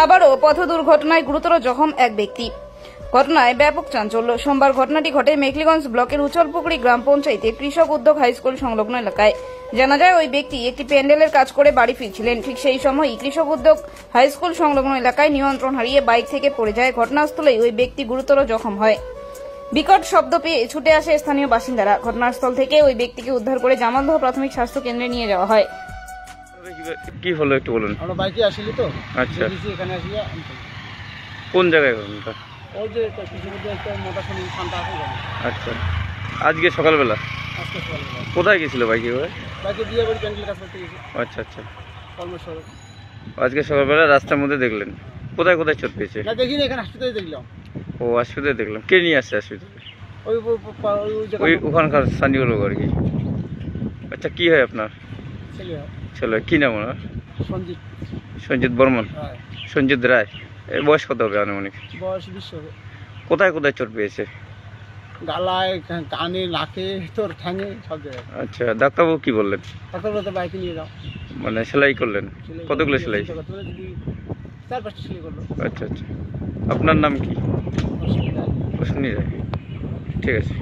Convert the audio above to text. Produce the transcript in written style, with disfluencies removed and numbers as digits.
আবারও পথ দুর্ঘটনায় গুরুতর জখম এক ব্যক্তি। ঘটনায় ব্যাপক চাঞ্চল্য। সোমবার ঘটনাটি ঘটে মেখলিগঞ্জ ব্লকের উচলপুকুরি গ্রাম পঞ্চায়েতে কৃষক উদ্যোগ হাই স্কুল সংলগ্ন এলাকায়। জানা যায় ওই ব্যক্তি একটি প্যান্ডেলের কাজ করে বাড়ি ফিরছিলেন। ঠিক সেই সময়ই কৃষক উদ্যোগ হাই স্কুল সংলগ্ন এলাকায় নিয়ন্ত্রণ হারিয়ে বাইক থেকে পড়ে যায়। ঘটনাস্থলেই ওই ব্যক্তি গুরুতর জখম হয়। বিকট শব্দ পেয়ে ছুটে আসে স্থানীয় বাসিন্দারা। ঘটনাস্থল থেকে ওই ব্যক্তিকে উদ্ধার করে জামালদহ প্রাথমিক স্বাস্থ্য কেন্দ্রে নিয়ে যাওয়া হয়। কি হলো একটু বলুন। আমরা বাইকে আসিলি তো, আচ্ছা, এখানে আসিয়া কোন জায়গায় ঘটনাটা? ওই যে কৃষির মধ্যে একটা মোটা শুনি শান্তা আছে জানি। আচ্ছা, আজকে সকালবেলা আজকে সকালবেলা কোথায় গেছিল বাইকে করে? বাইকে বিয়ে বাড়ি প্যান্ডেল কাজ করতে গেছি আচ্ছা আচ্ছা, কর্মেশ্বর। আজকে সকালবেলা রাস্তার মধ্যে দেখলেন, কোথায় কোথায় চোট পেয়েছে? না দেখিনি, এখানে হাসপাতালে দেখলাম। ও হাসপাতালে দেখলাম, কে নিয়ে আসছে হাসপাতালে? ওই ওই ওখানকার স্থানীয় লোক আর কি। আচ্ছা, কি হয় আপনার ছেলে ছেলে? কি নাম ওনার? সঞ্জিত সঞ্জিত বর্মন, রায়। সঞ্জিত রায়। এই বয়স কত হবে আনুমানিক? বয়স 20 হবে। কোথায় কোথায় চোট পেয়েছে? গালায়, কানে, নাকে, তোর ঠ্যাঙে, সব জায়গায়। আচ্ছা, ডাক্তারবাবু কি বললেন? ডাক্তারবাবু তো বাইকে নিয়ে যাও। মানে সেলাই করলেন? কতগুলো সেলাই? 4-5টা সেলাই করলো। আচ্ছা আচ্ছা, আপনার নাম কি? অশ্বিনী রায়। ঠিক আছে।